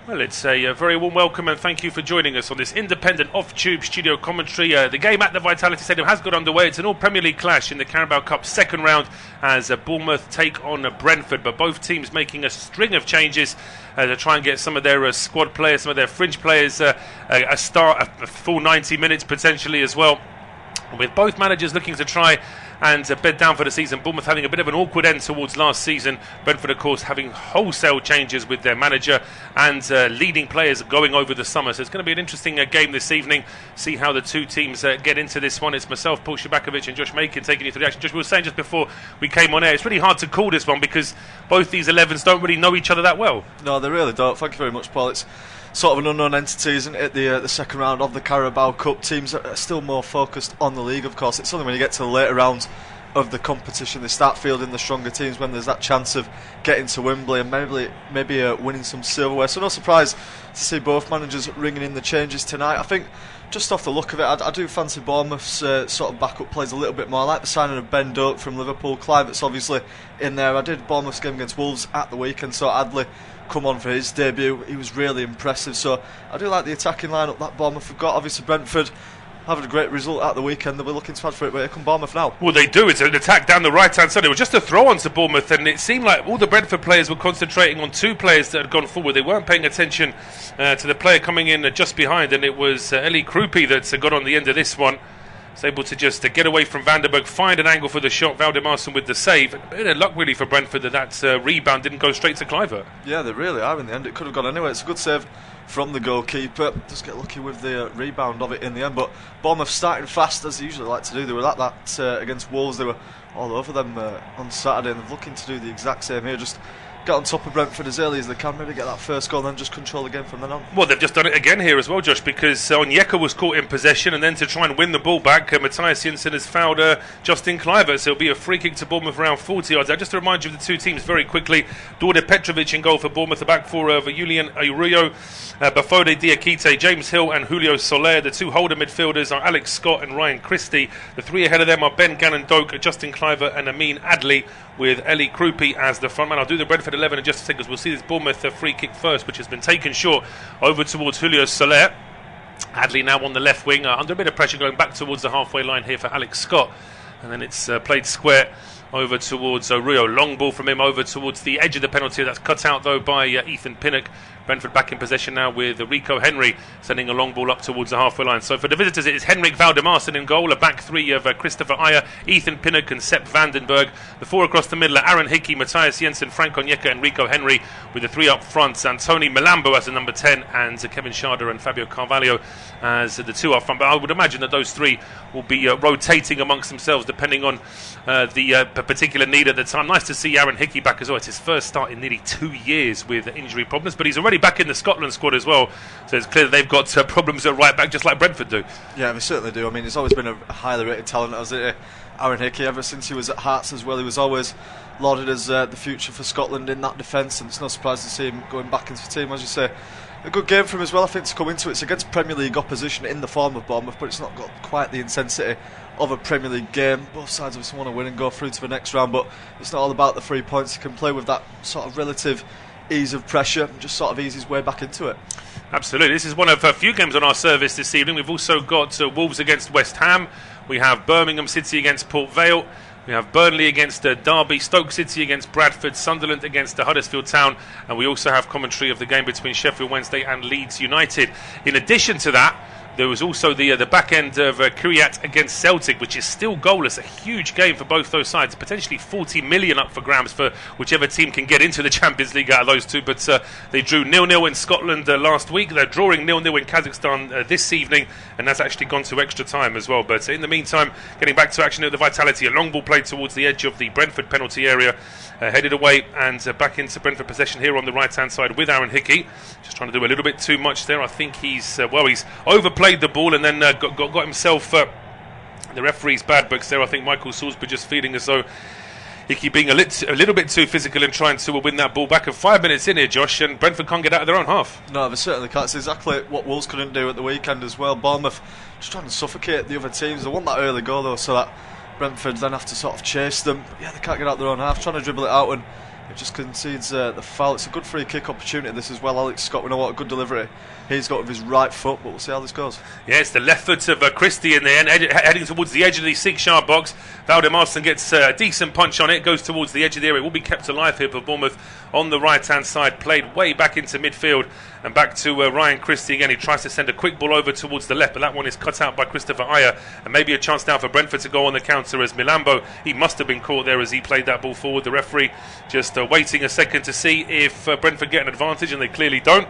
Well, it's a very warm welcome and thank you for joining us on this independent off-tube studio commentary. The game at the Vitality Stadium has got underway. It's an all-Premier League clash in the Carabao Cup second round as Bournemouth take on Brentford, but both teams making a string of changes to try and get some of their squad players, some of their fringe players a full 90 minutes potentially as well. With both managers looking to try and bed down for the season. Bournemouth having a bit of an awkward end towards last season. Brentford, of course, having wholesale changes with their manager and leading players going over the summer. So it's going to be an interesting game this evening. See how the two teams get into this one. It's myself, Paul Szczerbakowicz, and Josh Makin taking you through the action. Josh, we were saying just before we came on air, it's really hard to call this one because both these 11s don't really know each other that well. No, they really don't. Thank you very much, Paul. It's sort of an unknown entity, isn't it? The second round of the Carabao Cup. Teams are still more focused on the league, of course. It's only when you get to the later rounds of the competition they start fielding the stronger teams, when there's that chance of getting to Wembley and maybe winning some silverware. So no surprise to see both managers ringing in the changes tonight. I think just off the look of it, I do fancy Bournemouth's sort of backup plays a little bit more. I like the signing of Ben Doak from Liverpool. Clivert's obviously in there. I did Bournemouth's game against Wolves at the weekend, so Adley come on for his debut. He was really impressive, so I do like the attacking lineup that Bournemouth have got. Obviously Brentford having a great result at the weekend, they'll be looking to add for it, but here come Bournemouth now. Well, they do. It's an attack down the right hand side. It was just a throw on to Bournemouth, and it seemed like all the Brentford players were concentrating on two players that had gone forward. They weren't paying attention to the player coming in just behind, and it was Eli Krupi that got on the end of this one. Was able to just get away from Vandenberg, find an angle for the shot. Valdemarson with the save. A bit of luck really for Brentford that rebound didn't go straight to Cliver. Yeah, they really are in the end. It could have gone anywhere. It's a good save from the goalkeeper. Just get lucky with the rebound of it in the end. But Bournemouth starting fast as they usually like to do. They were like that against Wolves. They were all over them on Saturday, and they're looking to do the exact same here. Just get on top of Brentford as early as they can, maybe get that first goal and then just control the game from then on. Well, they've just done it again here as well, Josh, because Onyeka was caught in possession, and then to try and win the ball back, Matthias Jensen has fouled Justin Cliver, so it'll be a free kick to Bournemouth around 40 yards. Just to remind you of the two teams very quickly: Dorda Petrovic in goal for Bournemouth, the back four of Julian Aruyo, Bafode Diakite, James Hill and Julio Soler. The two holder midfielders are Alex Scott and Ryan Christie. The three ahead of them are Ben Gannon Doak, Justin Cliver and Amin Adli, with Eli Krupi as the frontman. I'll do the Brentford 11 in just a second, because we'll see this Bournemouth free kick first, which has been taken short over towards Julio Soler. Adli now on the left wing, under a bit of pressure going back towards the halfway line here for Alex Scott, and then it's played square over towards Rio. Long ball from him over towards the edge of the penalty. That's cut out though by Ethan Pinnock. Brentford back in possession now with Rico Henry sending a long ball up towards the halfway line. So for the visitors, it is Henrik Valdemarson in goal, a back three of Christopher Ayer, Ethan Pinnock and Sepp Vandenberg. The four across the middle are Aaron Hickey, Matthias Jensen, Frank Onyeka and Rico Henry, with the three up front, Antoni Milambo as the number 10 and Kevin Schade and Fabio Carvalho as the two up front. But I would imagine that those three will be rotating amongst themselves depending on the particular need at the time. Nice to see Aaron Hickey back as well. It's his first start in nearly 2 years with injury problems, but he's already back in the Scotland squad as well, so it's clear that they've got problems at right back just like Brentford do. Yeah, they certainly do. I mean, he's always been a highly rated talent, hasn't he? Aaron Hickey, ever since he was at Hearts as well, he was always lauded as the future for Scotland in that defence, and it's no surprise to see him going back into the team. As you say, a good game for him as well, I think, to come into it. It's against Premier League opposition in the form of Bournemouth, but it's not got quite the intensity of a Premier League game. Both sides obviously want to win and go through to the next round, but it's not all about the 3 points. He can play with that sort of relative ease of pressure and just sort of ease his way back into it. Absolutely. This is one of a few games on our service this evening. We've also got Wolves against West Ham. We have Birmingham City against Port Vale. We have Burnley against Derby, Stoke City against Bradford, Sunderland against Huddersfield Town, and we also have commentary of the game between Sheffield Wednesday and Leeds United. In addition to that, there was also the back end of Kiryat against Celtic, which is still goalless. A huge game for both those sides. Potentially 40 million up for grabs for whichever team can get into the Champions League out of those two. But they drew 0-0 in Scotland last week. They're drawing 0-0 in Kazakhstan this evening, and that's actually gone to extra time as well. But in the meantime, getting back to action at the Vitality, a long ball played towards the edge of the Brentford penalty area. Headed away and back into Brentford possession here on the right-hand side with Aaron Hickey. Just trying to do a little bit too much there. I think he's overplayed the ball and then got himself the referee's bad books there. I think Michael Salisbury just feeling as though Hickey being a little bit too physical and trying to win that ball back. And 5 minutes in here, Josh, and Brentford can't get out of their own half. No, they certainly can't. It's exactly what Wolves couldn't do at the weekend as well. Bournemouth just trying to suffocate the other teams. They want that early goal though, so that Brentford then have to sort of chase them. But yeah, they can't get out their own half, trying to dribble it out and He just concedes the foul. It's a good free kick opportunity this as well. Alex Scott, we know what a good delivery he's got with his right foot, but we'll see how this goes. Yeah, it's the left foot of Christie in the end, heading towards the edge of the 6-yard box. Valdemarsson gets a decent punch on it, goes towards the edge of the area. It will be kept alive here for Bournemouth on the right-hand side, played way back into midfield and back to Ryan Christie again. He tries to send a quick ball over towards the left, but that one is cut out by Christopher Ayer, and maybe a chance now for Brentford to go on the counter as Milambo, he must have been caught there as he played that ball forward. The referee just waiting a second to see if Brentford get an advantage, and they clearly don't.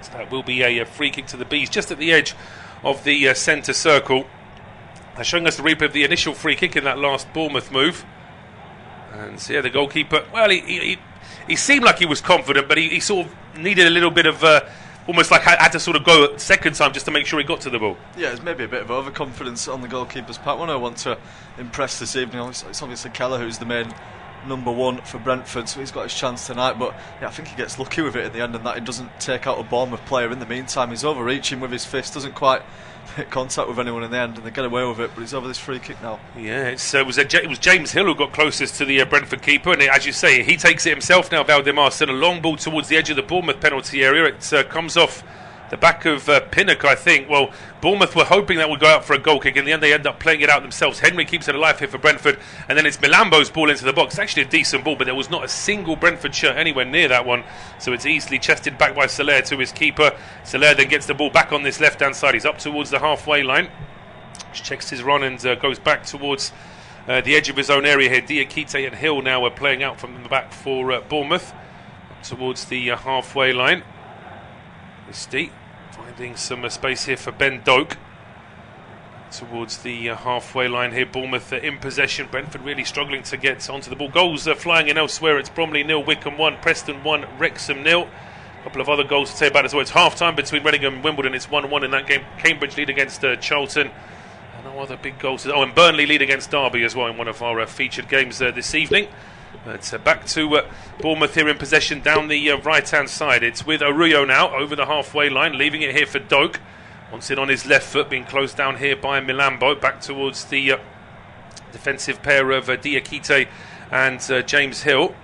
So that will be a free kick to the Bees just at the edge of the centre circle. They're showing us the replay of the initial free kick in that last Bournemouth move. And so, yeah, the goalkeeper, well, he seemed like he was confident, but he sort of needed a little bit of almost like had to sort of go a second time just to make sure he got to the ball. Yeah, it's maybe a bit of overconfidence on the goalkeeper's part. One I want to impress this evening, it's obviously Keller who's the main number one for Brentford, so he's got his chance tonight, but yeah, I think he gets lucky with it in the end, and that he doesn't take out a Bournemouth player in the meantime. He's overreaching with his fist, doesn't quite hit contact with anyone in the end, and they get away with it, but he's over this free kick now. Yeah, it was James Hill who got closest to the Brentford keeper, and as you say, he takes it himself now. Valdemarsson, a long ball towards the edge of the Bournemouth penalty area. It comes off the back of Pinnock, I think. Well, Bournemouth were hoping that would go out for a goal kick. In the end, they end up playing it out themselves. Henry keeps it alive here for Brentford, and then it's Milambo's ball into the box. It's actually a decent ball, but there was not a single Brentford shirt anywhere near that one, so it's easily chested back by Soler to his keeper. Soler then gets the ball back on this left-hand side. He's up towards the halfway line, checks his run and goes back towards the edge of his own area here. Diakite and Hill now are playing out from the back for Bournemouth, up towards the halfway line. Steep finding some space here for Ben Doak towards the halfway line here. Bournemouth in possession. Brentford really struggling to get onto the ball. Goals flying in elsewhere. It's Bromley 0, Wycombe 1, Preston 1, Wrexham 0. A couple of other goals to say about it as well. It's half time between Reading and Wimbledon. It's 1-1 in that game. Cambridge lead against Charlton. No other big goals. Oh, and Burnley lead against Derby as well in one of our featured games this evening. But back to Bournemouth here in possession down the right-hand side. It's with Arroyo now over the halfway line, leaving it here for Doak. Wants it on his left foot, being closed down here by Milambo. Back towards the defensive pair of Diakite and James Hill.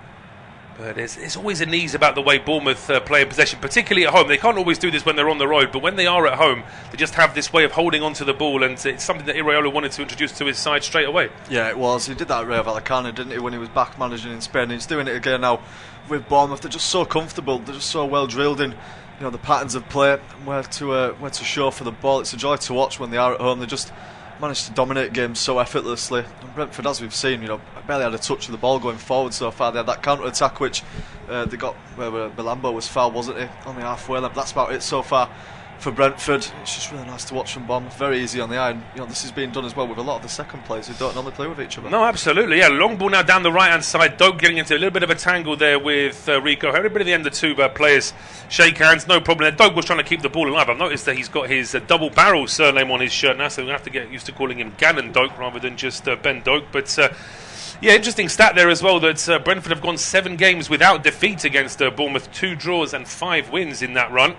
But there's always a knees about the way Bournemouth play in possession, particularly at home. They can't always do this when they're on the road, but when they are at home, they just have this way of holding onto the ball, and it's something that Iraola wanted to introduce to his side straight away. Yeah, it was. He did that at Rayo Vallecano, didn't he, when he was back managing in Spain. He's doing it again now with Bournemouth. They're just so comfortable. They're just so well drilled in, the patterns of play and where to show for the ball. It's a joy to watch when they are at home. They just managed to dominate games so effortlessly. And Brentford, as we've seen, barely had a touch of the ball going forward so far. They had that counter-attack which they got where Milambo was fouled, wasn't he, on the halfway line. That's about it so far for Brentford. It's just really nice to watch from Bournemouth. Very easy on the eye, and this is being done as well with a lot of the second players who don't normally play with each other. No, absolutely, yeah. Long ball now down the right-hand side. Doak getting into a little bit of a tangle there with Rico. Everybody at the end of two players shake hands, no problem there. Doak was trying to keep the ball alive. I've noticed that he's got his double-barrel surname on his shirt now, so we're going to have to get used to calling him Gannon Doak rather than just Ben Doak. But yeah, interesting stat there as well that Brentford have gone 7 games without defeat against Bournemouth, 2 draws and 5 wins in that run.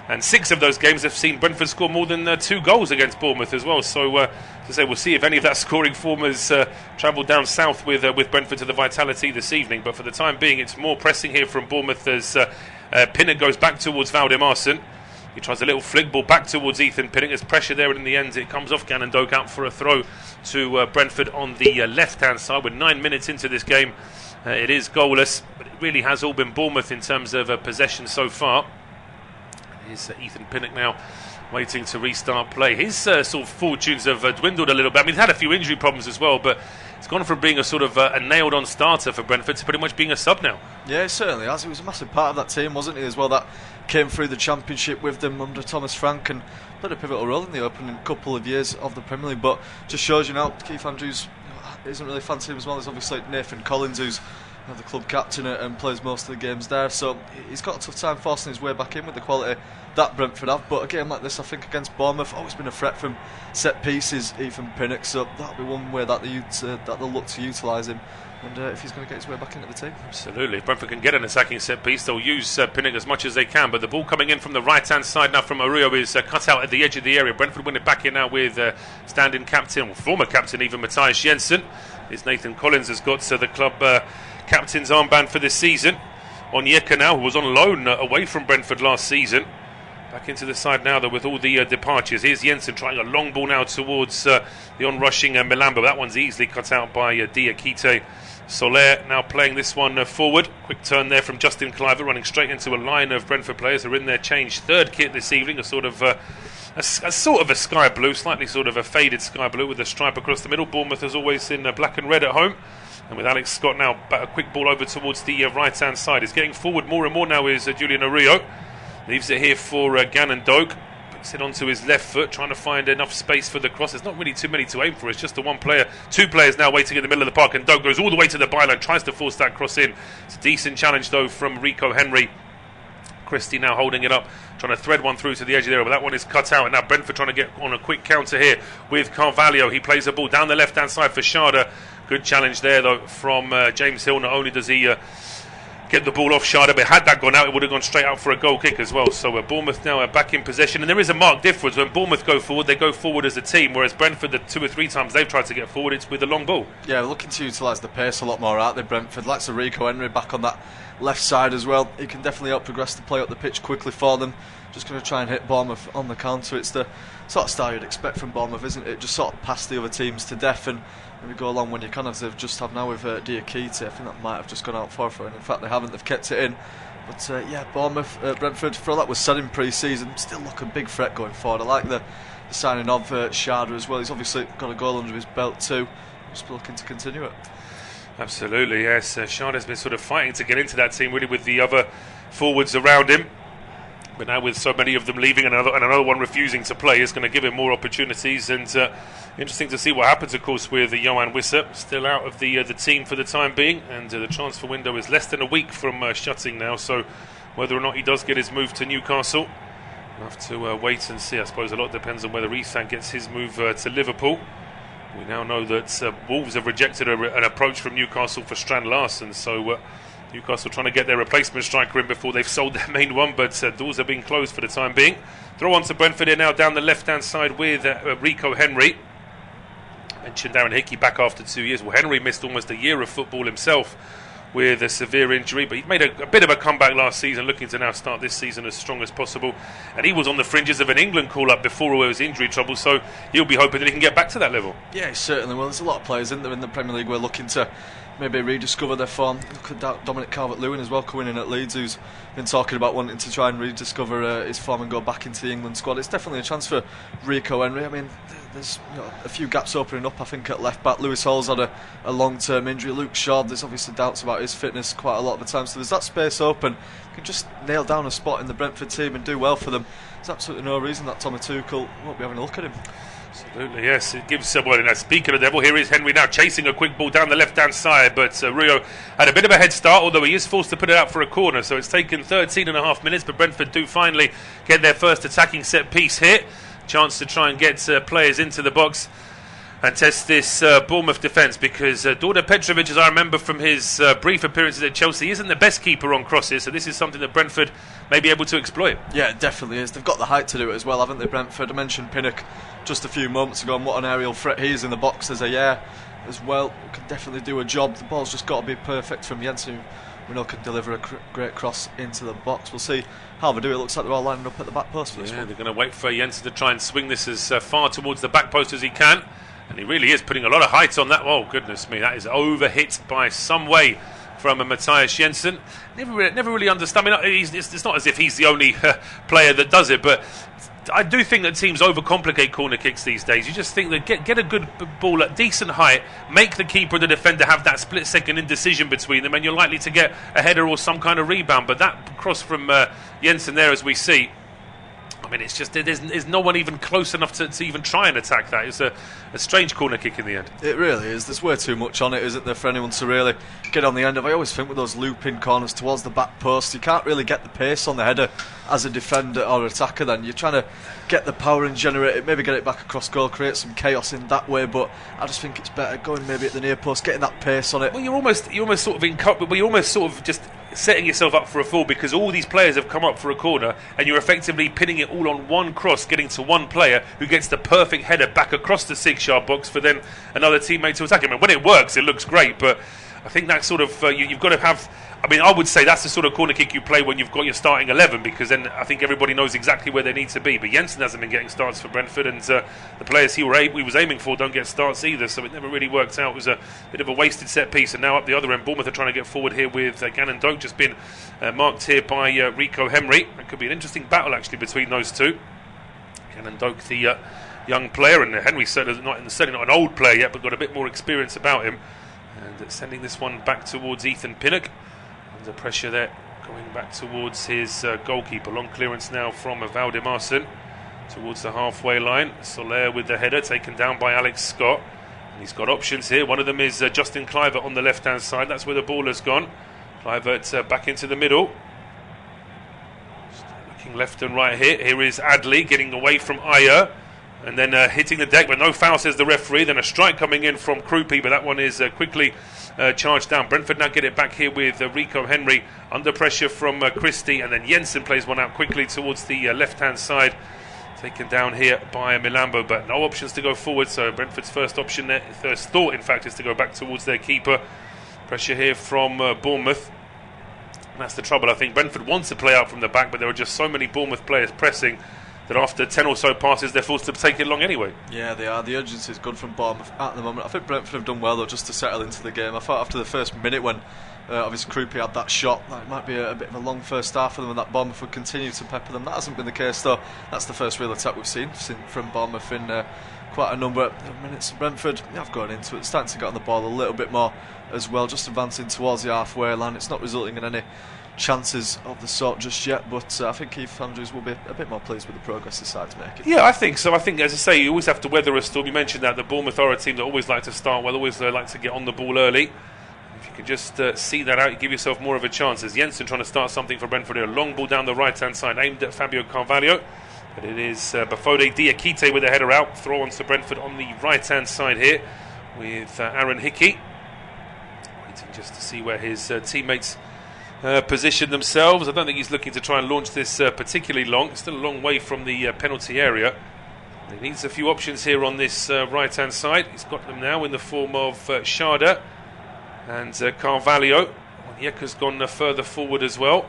And 6 of those games have seen Brentford score more than 2 goals against Bournemouth as well. So, we'll see if any of that scoring form has travelled down south with Brentford to the Vitality this evening. But for the time being, it's more pressing here from Bournemouth as Pinnock goes back towards Valdemarsson. He tries a little flick ball back towards Ethan Pinnock. There's pressure there, and in the end, it comes off Gannon Doak out for a throw to Brentford on the left-hand side. We're 9 minutes into this game. It is goalless, but it really has all been Bournemouth in terms of possession so far. Here's Ethan Pinnock now waiting to restart play. His sort of fortunes have dwindled a little bit. I mean, he's had a few injury problems as well, but it's gone from being a sort of a nailed-on starter for Brentford to pretty much being a sub now. Yeah, it certainly has. He was a massive part of that team, wasn't he, as well, that came through the Championship with them under Thomas Frank and played a pivotal role in the opening couple of years of the Premier League. But just shows you now, Keith Andrews isn't really fancy him as well. There's obviously Nathan Collins, who's the club captain and plays most of the games there, so he's got a tough time forcing his way back in with the quality that Brentford have. But a game like this, I think against Bournemouth, always been a threat from set pieces, Ethan Pinnock, so that'll be one way that they'll look to utilise him, and if he's going to get his way back into the team. Absolutely, if Brentford can get an attacking set piece, they'll use Pinnock as much as they can. But the ball coming in from the right hand side now from Arroyo is cut out at the edge of the area. Brentford win it back in now with standing captain, or former captain even, Matthias Jensen. Nathan Collins has got the club captain's armband for this season. Onyeka now, who was on loan away from Brentford last season. Back into the side now, though, with all the departures. Here's Jensen trying a long ball now towards the on-rushing Milambo. That one's easily cut out by Diakite. Soler now playing this one forward. Quick turn there from Justin Cliver, running straight into a line of Brentford players who are in their changed third kit this evening. A sort of a sky blue, slightly sort of a faded sky blue with a stripe across the middle. Bournemouth has always in black and red at home. And with Alex Scott now, a quick ball over towards the right-hand side. He's getting forward more and more now is Julian Orio. Leaves it here for Gannon Doak. Puts it onto his left foot, trying to find enough space for the cross. There's not really too many to aim for. It's just the one player. Two players now waiting in the middle of the park, and Doak goes all the way to the byline, tries to force that cross in. It's a decent challenge, though, from Rico Henry. Christie now holding it up, trying to thread one through to the edge of the area, but that one is cut out. And now Brentford trying to get on a quick counter here with Carvalho. He plays the ball down the left-hand side for Sharda. Good challenge there, though, from James Hill. Not only does he get the ball off Sharda, but had that gone out, it would have gone straight out for a goal kick as well. So Bournemouth now are back in possession, and there is a marked difference. When Bournemouth go forward, they go forward as a team, whereas Brentford, the 2 or 3 times they've tried to get forward, it's with a long ball. Yeah, looking to utilise the pace a lot more, aren't they, Brentford? Like Rico Henry back on that left side as well. He can definitely help progress the play up the pitch quickly for them. Just going to try and hit Bournemouth on the counter. It's the sort of style you'd expect from Bournemouth, isn't it? Just sort of pass the other teams to death and maybe go along when you can, as they've just have now with Diakite. I think that might have just gone out for and in fact they haven't, they've kept it in. But yeah, Brentford, for all that was said in pre-season, still look a big threat going forward. I like the signing of Sharda as well. He's obviously got a goal under his belt too. Just looking to continue it. Absolutely, yes. Sharda's been sort of fighting to get into that team, really, with the other forwards around him. But now with so many of them leaving and another one refusing to play, is going to give him more opportunities. And interesting to see what happens, of course, with Johan Wissa still out of the team for the time being. And the transfer window is less than a week from shutting now. So whether or not he does get his move to Newcastle, we'll have to wait and see. I suppose a lot depends on whether Isak gets his move to Liverpool. We now know that Wolves have rejected an approach from Newcastle for Strand Larsen. So Newcastle trying to get their replacement striker in before they've sold their main one, but doors are being closed for the time being. Throw on to Brentford here now down the left-hand side with Rico Henry. Mentioned Darren Hickey back after 2 years. Well, Henry missed almost a year of football himself with a severe injury, but he made a bit of a comeback last season, looking to now start this season as strong as possible. And he was on the fringes of an England call-up before all his injury trouble, so he'll be hoping that he can get back to that level. Yeah, certainly. Well, there's a lot of players in there in the Premier League who are looking to maybe rediscover their form. Look at Dominic Calvert-Lewin as well, coming in at Leeds, who's been talking about wanting to try and rediscover his form and go back into the England squad. It's definitely a chance for Rico Henry. I mean, there's a few gaps opening up, I think, at left back. Lewis Hall's had a long-term injury. Luke Shaw, there's obviously doubts about his fitness quite a lot of the time, so there's that space open. You can just nail down a spot in the Brentford team and do well for them. There's absolutely no reason that Tommy Tuchel won't be having a look at him. Absolutely, yes. It gives well. Now, speaking of the devil, here is Henry now chasing a quick ball down the left-hand side, but Rio had a bit of a head start, although he is forced to put it out for a corner. So it's taken 13 and a half minutes, but Brentford do finally get their first attacking set piece here. Chance to try and get players into the box and test this Bournemouth defence, because Dorda Petrovic, as I remember from his brief appearances at Chelsea, isn't the best keeper on crosses, so this is something that Brentford may be able to exploit. Yeah, it definitely is. They've got the height to do it as well, haven't they, Brentford? I mentioned Pinnock just a few moments ago, and what an aerial threat he is in the box. There's a as well, can definitely do a job. The ball's just got to be perfect from Jensen, who we know can deliver a great cross into the box. We'll see how they do. It looks like they're all lining up at the back post for this one. They're going to wait for Jensen to try and swing this as far towards the back post as he can. And he really is putting a lot of height on that. Oh, goodness me, that is overhit by some way from Matthias Jensen. Never really understand. I mean, it's not as if he's the only player that does it, but I do think that teams overcomplicate corner kicks these days. You just think that get a good ball at decent height, make the keeper and the defender have that split-second indecision between them, and you're likely to get a header or some kind of rebound. But that cross from Jensen there, as we see, I mean, it's just there's no one even close enough to even try and attack that. It's a strange corner kick in the end. It really is. There's way too much on it, isn't there, for anyone to really get on the end of. I always think with those looping corners towards the back post, you can't really get the pace on the header as a defender or attacker. Then you're trying to get the power and generate it, maybe get it back across goal, create some chaos in that way. But I just think it's better going maybe at the near post, getting that pace on it. Well, you're almost sort of just setting yourself up for a fall, because all these players have come up for a corner and you're effectively pinning it all on one cross, getting to one player who gets the perfect header back across the 6-yard box for then another teammate to attack him. And when it works, it looks great, but I think that sort of you've got to have. I mean, I would say that's the sort of corner kick you play when you've got your starting 11, because then I think everybody knows exactly where they need to be. But Jensen hasn't been getting starts for Brentford, and the players he was aiming for don't get starts either, so it never really worked out. It was a bit of a wasted set piece, and now up the other end, Bournemouth are trying to get forward here with Gannon Doak just been marked here by Rico Henry. It could be an interesting battle actually between those two. Gannon Doak, the young player, and Henry certainly not an old player yet, but got a bit more experience about him. And sending this one back towards Ethan Pinnock. Under pressure there, going back towards his goalkeeper. Long clearance now from Valdimarsson towards the halfway line. Soler with the header, taken down by Alex Scott. And he's got options here. One of them is Justin Kluivert on the left-hand side. That's where the ball has gone. Kluivert back into the middle. Just looking left and right here. Here is Adley getting away from Ayer. And then hitting the deck, but no foul, says the referee. Then a strike coming in from Krupi, but that one is quickly charged down. Brentford now get it back here with Rico Henry under pressure from Christie, and then Jensen plays one out quickly towards the left-hand side, taken down here by Milambo, but no options to go forward. So Brentford's first option there, first thought in fact, is to go back towards their keeper. Pressure here from Bournemouth. And that's the trouble. I think Brentford wants to play out from the back, but there are just so many Bournemouth players pressing that after 10 or so passes they're forced to take it long anyway. Yeah, they are. The urgency is good from Bournemouth at the moment. I think Brentford have done well though just to settle into the game. I thought after the first minute when obviously Krupi had that shot, that might be a bit of a long first half for them, and that Bournemouth would continue to pepper them. That hasn't been the case though. That's the first real attack we've seen from Bournemouth in quite a number of minutes. Brentford have gone into it, starting to get on the ball a little bit more as well, just advancing towards the halfway line. It's not resulting in any chances of the sort just yet, but I think Keith Andrews will be a bit more pleased with the progress this side's making. Yeah, I think so. I think, as I say, you always have to weather a storm. You mentioned that the Bournemouth are a team that always like to start well, always like to get on the ball early. If you can just see that out, you give yourself more of a chance. As Jensen trying to start something for Brentford here, a long ball down the right-hand side aimed at Fabio Carvalho, but it is Bafode Diakite with a header out. Throw on to Brentford on the right-hand side here with Aaron Hickey, waiting just to see where his teammates position themselves. I don't think he's looking to try and launch this particularly long. It's still a long way from the penalty area. He needs a few options here on this right-hand side. He's got them now in the form of Sharda and Carvalho. Onyeka's gone further forward as well.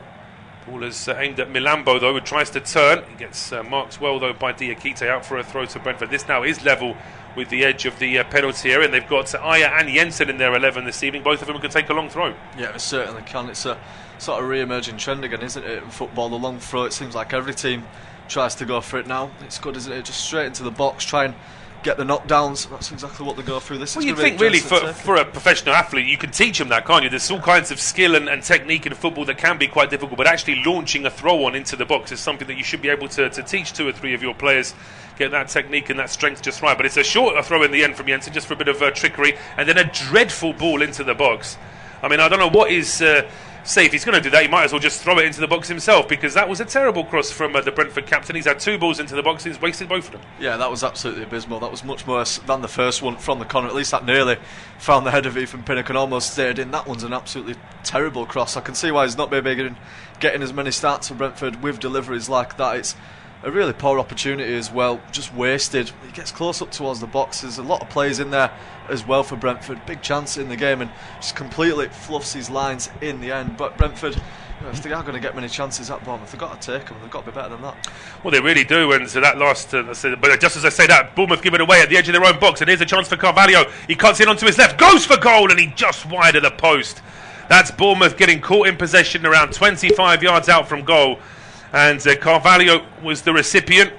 Ball is aimed at Milambo though, who tries to turn. He gets marked well though by Diakite, out for a throw to Brentford. This now is level with the edge of the penalty area, and they've got Ayer and Jensen in their 11 this evening. Both of them can take a long throw. Yeah, it certainly can. It's a sort of re-emerging trend again, isn't it, in football? The long throw, it seems like every team tries to go for it now. It's good, isn't it? Just straight into the box, try and get the knockdowns. That's exactly what they go through. This well, is you think really for a professional athlete, you can teach them that, can't you? There's all kinds of skill and technique in football that can be quite difficult, but actually launching a throw on into the box is something that you should be able to teach 2 or 3 of your players. Get that technique and that strength just right. But it's a shorter throw in the end from Jensen, just for a bit of trickery, and then a dreadful ball into the box. I mean, I don't know what is say if he's going to do that, he might as well just throw it into the box himself, because that was a terrible cross from the Brentford captain. He's had 2 balls into the box and he's wasted both of them. Yeah, that was absolutely abysmal. That was much worse than the first one from the corner. At least that nearly found the head of Ethan Pinnock and almost stayed in. That one's an absolutely terrible cross. I can see why he's not been getting as many starts for Brentford with deliveries like that. It's a really poor opportunity as well, just wasted. He gets close up towards the box. There's a lot of players in there as well for Brentford. Big chance in the game and just completely fluffs his lines in the end. But Brentford, if they are going to get many chances at Bournemouth, they've got to take them. They've got to be better than that. Well, they really do. And so that last, but just as I say that, Bournemouth give it away at the edge of their own box. And here's a chance for Carvalho. He cuts in onto his left, goes for goal, and he just wide of the post. That's Bournemouth getting caught in possession around 25 yards out from goal. And Carvalho was the recipient.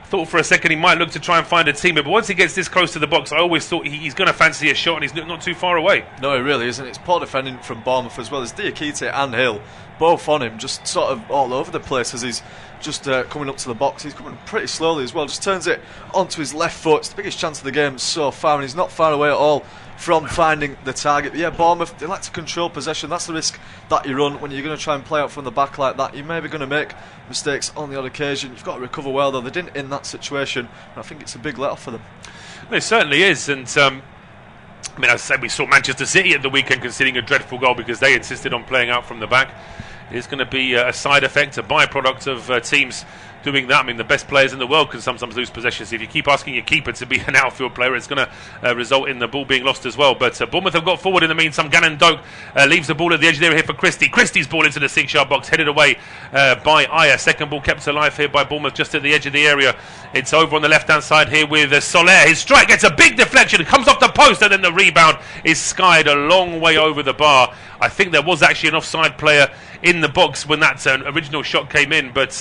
Thought for a second he might look to try and find a teammate, but once he gets this close to the box, I always thought he's going to fancy a shot, and he's not too far away. No, he really isn't. It's poor defending from Bournemouth as well. As Diakite and Hill both on him, just sort of all over the place as he's just coming up to the box. He's coming pretty slowly as well, just turns it onto his left foot. It's the biggest chance of the game so far, and he's not far away at all from finding the target. But yeah, Bournemouth, they like to control possession. That's the risk that you run when you're going to try and play out from the back like that. You're maybe going to make mistakes on the odd occasion. You've got to recover well though. They didn't in that situation, and I think it's a big let-off for them. It certainly is. And I mean, as I said, we saw Manchester City at the weekend conceding a dreadful goal because they insisted on playing out from the back. is going to be a side effect, a byproduct of teams doing that. I mean, the best players in the world can sometimes lose possessions. If you keep asking your keeper to be an outfield player, it's going to result in the ball being lost as well. But Bournemouth have got forward in the meantime. Gannon Doak leaves the ball at the edge of the area here for Christie. Christie's ball into the 6-yard box, headed away by Ayer. Second ball kept alive here by Bournemouth just at the edge of the area. It's over on the left-hand side here with Soler. His strike gets a big deflection. It comes off the post, and then the rebound is skied a long way over the bar. I think there was actually an offside player in the box when that original shot came in, but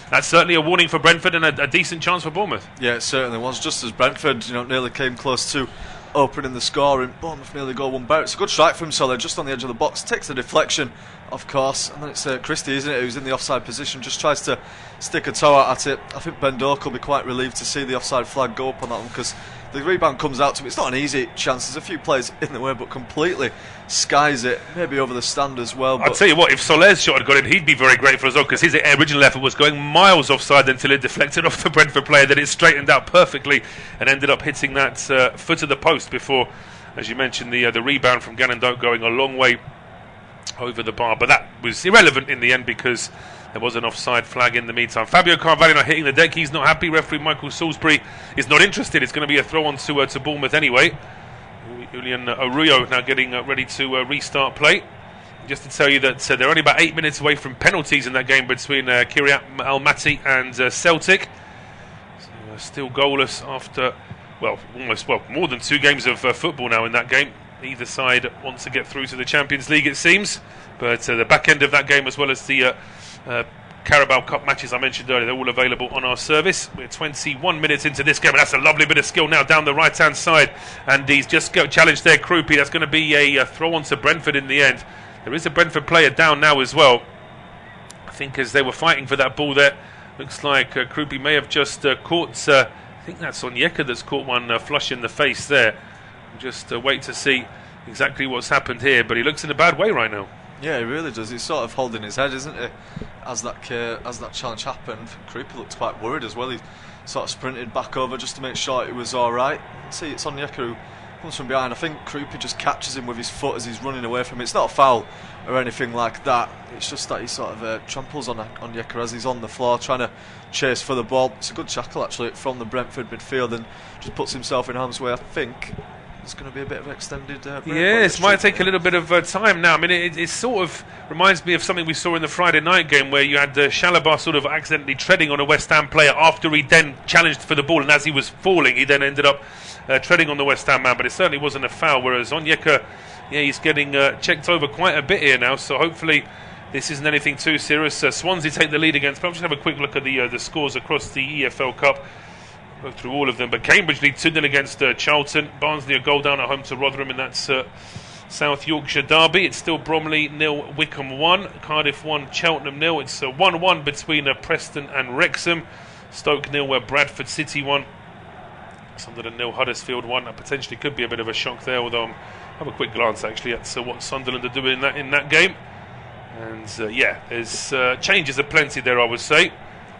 that's certainly a warning for Brentford and a decent chance for Bournemouth. Yeah, it certainly was. Just as Brentford, nearly came close to opening the score, and Bournemouth nearly go one better. It's a good strike from Soler, just on the edge of the box. Takes the deflection, of course, and then it's Christie, isn't it, who's in the offside position, just tries to stick a toe out at it. I think Ben Doak will be quite relieved to see the offside flag go up on that one, because the rebound comes out to him. It's not an easy chance. There's a few players in the way, but completely skies it, maybe over the stand as well. I'll tell you what, if Soler's shot had got in, he'd be very grateful as well, because his original effort was going miles offside until it deflected off the Brentford player. Then it straightened out perfectly and ended up hitting that foot of the post before, as you mentioned, the rebound from Gannon Doak going a long way over the bar. But that was irrelevant in the end, because there was an offside flag in the meantime. Fabio Carvalho not hitting the deck. He's not happy. Referee Michael Salisbury is not interested. It's going to be a throw-on to Bournemouth anyway. Julian Arroyo now getting ready to restart play. Just to tell you that they're only about 8 minutes away from penalties in that game between Kiryat Almaty and Celtic. So, still goalless after, more than 2 games of football now in that game. Either side wants to get through to the Champions League, it seems. But the back end of that game, as well as the Carabao Cup matches I mentioned earlier, they're all available on our service. We're 21 minutes into this game, and that's a lovely bit of skill now down the right-hand side. And he's just challenged there, Krupi. That's going to be a throw-on to Brentford in the end. There is a Brentford player down now as well. I think as they were fighting for that ball there, looks like Krupi may have just caught, I think that's Onyeka that's caught one flush in the face there. Just wait to see exactly what's happened here, but he looks in a bad way right now. Yeah, he really does. He's sort of holding his head, isn't he? As that challenge happened, Krupi looked quite worried as well. He sort of sprinted back over just to make sure it was all right. See, it's Onyeka who comes from behind. I think Krupi just catches him with his foot as he's running away from him. It's not a foul or anything like that. It's just that he sort of tramples on Onyeka as he's on the floor trying to chase for the ball. It's a good tackle actually from the Brentford midfield, and just puts himself in harm's way. I think it's going to be a bit of an extended break. Yes, might take a little bit of time now. I mean, it sort of reminds me of something we saw in the Friday night game, where you had Szczerbakowicz sort of accidentally treading on a West Ham player after he then challenged for the ball, and as he was falling, he then ended up treading on the West Ham man. But it certainly wasn't a foul. Whereas Onyeka, he's getting checked over quite a bit here now. So hopefully this isn't anything too serious. Swansea take the lead against. But I'll just have a quick look at the scores across the EFL Cup. Go through all of them, but Cambridge lead 2-0 against Charlton. Barnsley a goal down at home to Rotherham in that South Yorkshire derby. It's still Bromley 0, Wycombe 1, Cardiff 1, Cheltenham 0. It's 1-1 between Preston and Wrexham. Stoke 0, Bradford City 1. Sunderland 0, Huddersfield 1. That potentially could be a bit of a shock there, although I'll have a quick glance actually at what Sunderland are doing in that game. And there's changes aplenty there, I would say.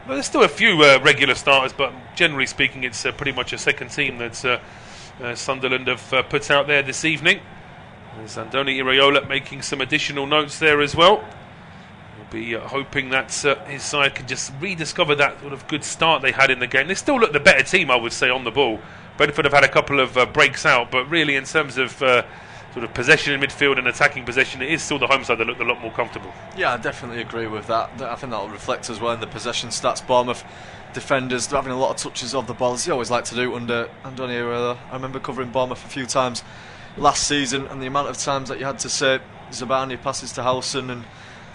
But there's still a few regular starters, but generally speaking, it's pretty much a second team that Sunderland have put out there this evening. There's Andoni Iraola making some additional notes there as well. We'll be hoping that his side can just rediscover that sort of good start they had in the game. They still look the better team, I would say, on the ball. Brentford have had a couple of breaks out, but really in terms of sort of possession in midfield and attacking possession, it is still the home side that look a lot more comfortable. Yeah, I definitely agree with that. I think that will reflect as well in the possession stats. Bournemouth defenders, they're having a lot of touches of the ball, as they always like to do under Andoni Iraola. I remember covering Bournemouth a few times last season, and the amount of times that you had to say Zabani passes to Howson and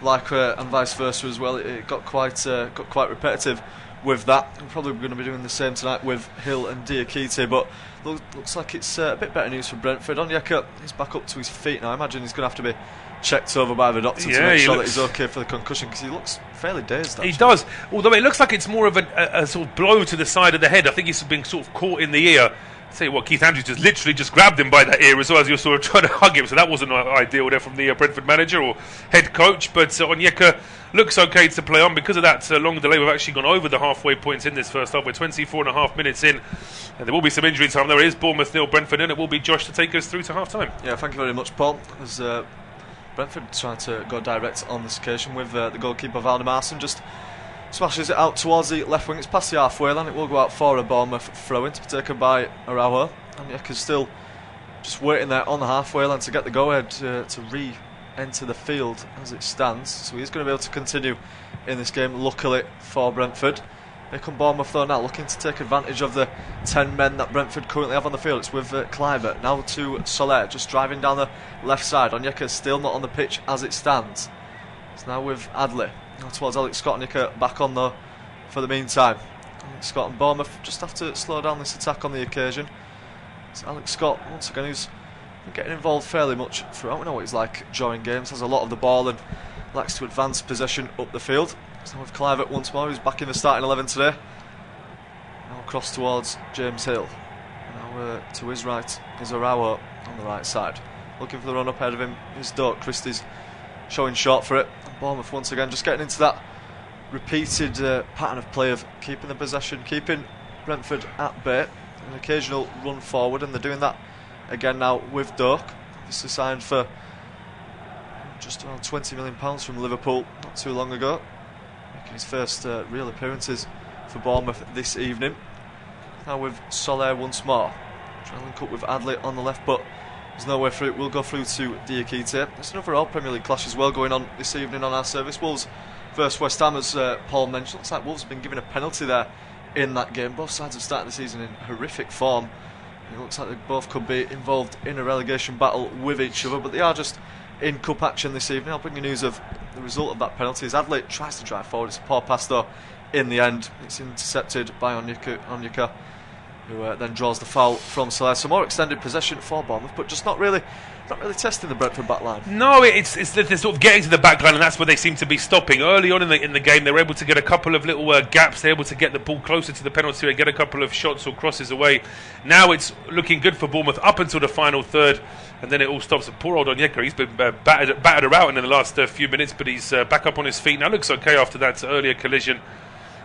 vice versa as well. It got quite repetitive with that. We're probably going to be doing the same tonight with Hill and Diakite, but looks like it's a bit better news for Brentford. Onyeka is back up to his feet now. I imagine he's going to have to be checked over by the doctor to make sure that he's okay for the concussion, because he looks fairly dazed actually. He does, although it looks like it's more of a sort of blow to the side of the head. I think he's been sort of caught in the ear. I tell you what, Keith Andrews literally grabbed him by that ear as well as you were sort of trying to hug him, so that wasn't ideal there from the Brentford manager or head coach. But Onyeka looks okay to play on. Because of that long delay, we've actually gone over the halfway points in this first half. We're 24.5 minutes in, and there will be some injury time. There is Bournemouth 0, Brentford 0. It will be Josh to take us through to half time. Yeah, thank you very much, Paul. As Brentford trying to go direct on this occasion with the goalkeeper Valdemarsson just smashes it out towards the left wing. It's past the halfway line. It will go out for a Bournemouth throw-in to be taken by Araujo. And Yeka's still just waiting there on the halfway line to get the go-ahead to re-enter the field as it stands. So he's going to be able to continue in this game, luckily for Brentford. Here come Bournemouth though now, looking to take advantage of the 10 men that Brentford currently have on the field. It's with Kluivert, now to Soler, just driving down the left side. Onyeka still not on the pitch as it stands. It's now with Adley, now towards Alex Scott. Onyeka back on though for the meantime. Alex Scott and Bournemouth just have to slow down this attack on the occasion. It's Alex Scott, once again, who's been getting involved fairly much throughout. We know what he's like during games, has a lot of the ball and likes to advance possession up the field. So with Kluivert once more, who's back in the starting 11 today. Now across towards James Hill. Now to his right is Araujo on the right side. Looking for the run up ahead of him is Doak. Christie's showing short for it. And Bournemouth once again just getting into that repeated pattern of play of keeping the possession, keeping Brentford at bay. An occasional run forward, and they're doing that again now with Doak. Obviously signed for just around £20 million from Liverpool not too long ago. Making his first real appearances for Bournemouth this evening. Now with Soler once more. Trying to link up with Adley on the left, but there's no way through. It will go through to Diakite. There's another all Premier League clash as well going on this evening on our service. Wolves versus West Ham, as Paul mentioned. Looks like Wolves have been given a penalty there in that game. Both sides have started the season in horrific form. It looks like they both could be involved in a relegation battle with each other, but they are just in cup action this evening. I'll bring you news of the result of that penalty as Adley tries to drive forward. It's a poor pass though. In the end, it's intercepted by Onyeka, who then draws the foul from Soler. So more extended possession for Bournemouth, but just not really testing the Brentford back line. No, it's they're sort of getting to the back line, and that's where they seem to be stopping. Early on in the game, they were able to get a couple of little gaps. They're able to get the ball closer to the penalty and get a couple of shots or crosses away. Now it's looking good for Bournemouth up until the final third, and then it all stops. Poor old Onyeka, he's been battered around in the last few minutes, but he's back up on his feet now. Looks okay after that earlier collision.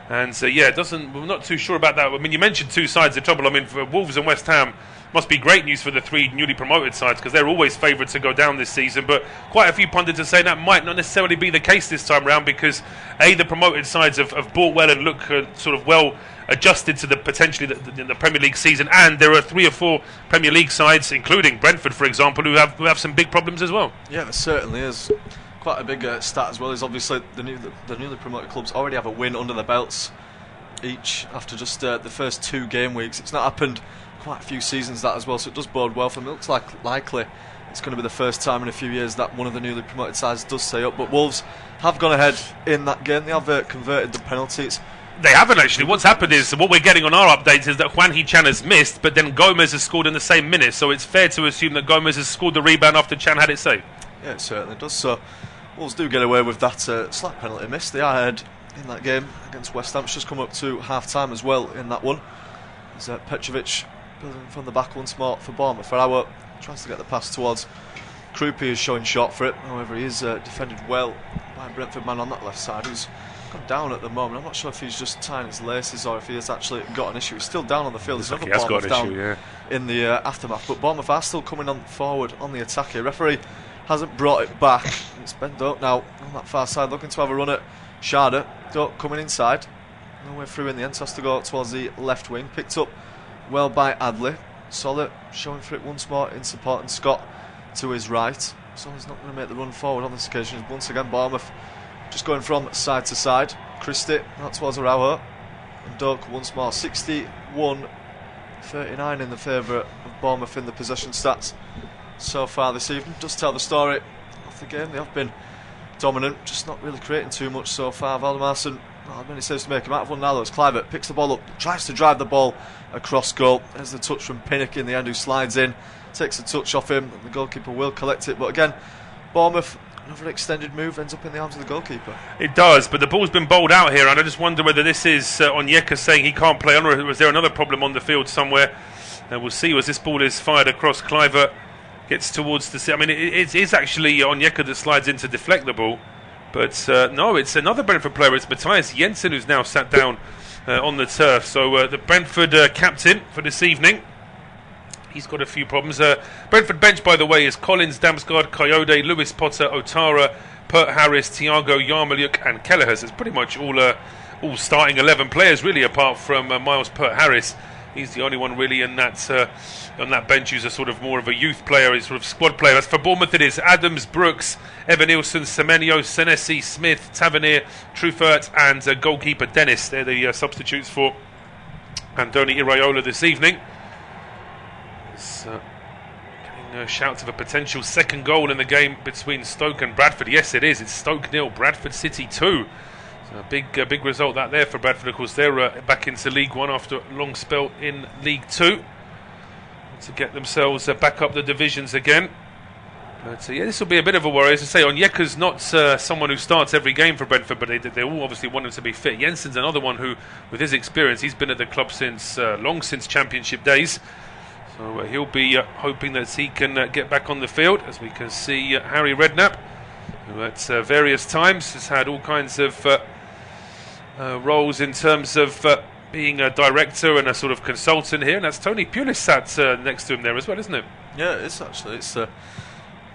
And we're not too sure about that. I mean, you mentioned two sides of trouble. I mean, for Wolves and West Ham, must be great news for the three newly promoted sides because they're always favoured to go down this season. But quite a few pundits are saying that might not necessarily be the case this time round because the promoted sides have bought well and look sort of well adjusted to the potentially the Premier League season, and there are 3 or 4 Premier League sides, including Brentford, for example, who have some big problems as well. Yeah, there certainly is. Quite a big stat as well is obviously the newly promoted clubs already have a win under their belts each after just the first 2 game weeks. It's not happened quite a few seasons that as well, so it does bode well for them. It looks like likely it's going to be the first time in a few years that one of the newly promoted sides does stay up, but Wolves have gone ahead in that game. They have converted the penalties. They haven't actually. What's happened is, what we're getting on our updates is that Juan Hee-Chan has missed, but then Gomez has scored in the same minute, so it's fair to assume that Gomez has scored the rebound after Chan had it saved. Yeah, it certainly does. So Wolves do get away with that slight penalty miss. They are ahead in that game against West Ham. It's just come up to half-time as well in that one. As Petrovic building from the back once more for Bournemouth. Farao tries to get the pass towards Krupi, is showing short for it. However, he is defended well by a Brentford man on that left side, who's gone down at the moment. I'm not sure if he's just tying his laces or if he has actually got an issue. He's still down on the field. There's another Bournemouth down in the aftermath, but Bournemouth are still coming on forward on the attack here. Referee hasn't brought it back. It's Ben Doak now on that far side, looking to have a run at Sharda. Doak coming inside, no way through in the end, so has to go towards the left wing. Picked up well by Adley. Solid showing for it once more in support, and Scott to his right. Solid's not going to make the run forward on this occasion. Once again, Bournemouth just going from side to side. Christie out towards Araujo, and Doak once more. 61-39 in the favour of Bournemouth in the possession stats so far this evening. Does tell the story of the game. They have been dominant, just not really creating too much so far. Valdemarsson, not many saves to make him out of one now though. As Kluivert picks the ball up, tries to drive the ball across goal. There's the touch from Pinnock in the end, who slides in, takes a touch off him, and the goalkeeper will collect it. But again, Bournemouth, another extended move, ends up in the arms of the goalkeeper. It does, but the ball's been bowled out here, and I just wonder whether this is Onyeka saying he can't play on, or was there another problem on the field somewhere. We'll see as this ball is fired across. Kluivert gets towards the... I mean, it is actually Onyeka that slides in to deflect the ball. But no, it's another Brentford player. It's Matthias Jensen who's now sat down on the turf. So the Brentford captain for this evening, he's got a few problems. Brentford bench, by the way, is Collins, Damsgaard, Coyote, Lewis Potter, Otara, Pert Harris, Thiago, Yarmoliuk and Kelleher. It's pretty much all starting 11 players, really, apart from Miles Pert Harris. He's the only one really on that bench who's a sort of more of a youth player, he's sort of squad player. As for Bournemouth, it is Adams, Brooks, Evan Nielsen, Semenyo, Senesi, Smith, Tavernier, Truffert and goalkeeper Dennis. They're the substitutes for Andoni Iraola this evening. Getting shouts of a potential second goal in the game between Stoke and Bradford. Yes, it is. It's Stoke 0, Bradford City 2. So a big result that there for Bradford. Of course, they're back into League One after a long spell in League Two to get themselves back up the divisions again. But yeah, this will be a bit of a worry. As I say, Onyeka's not someone who starts every game for Brentford, but they all obviously want him to be fit. Jensen's another one who, with his experience, he's been at the club since long since Championship days. So he'll be hoping that he can get back on the field. As we can see, Harry Redknapp, who at various times has had all kinds of roles in terms of being a director and a sort of consultant here, and that's Tony Pulis sat next to him there as well, isn't it? Yeah, it is actually. It's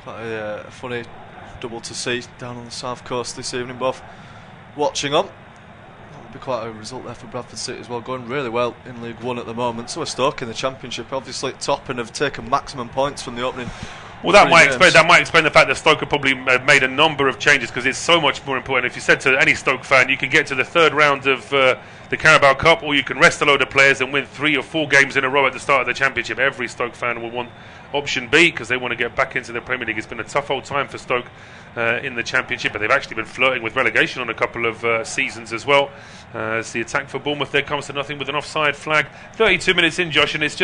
quite a funny double to see down on the south coast this evening, both watching on. That would be quite a result there for Bradford City as well, going really well in League One at the moment. So are Stoke in the Championship, obviously at top and have taken maximum points from the opening. Well, that might explain the fact that Stoke have probably made a number of changes, because it's so much more important. If you said to any Stoke fan, you can get to the third round of the Carabao Cup, or you can rest a load of players and win 3 or 4 games in a row at the start of the Championship, every Stoke fan will want option B, because they want to get back into the Premier League. It's been a tough old time for Stoke in the Championship, but they've actually been flirting with relegation on a couple of seasons as well. As the attack for Bournemouth there comes to nothing with an offside flag. 32 minutes in, Josh, and it's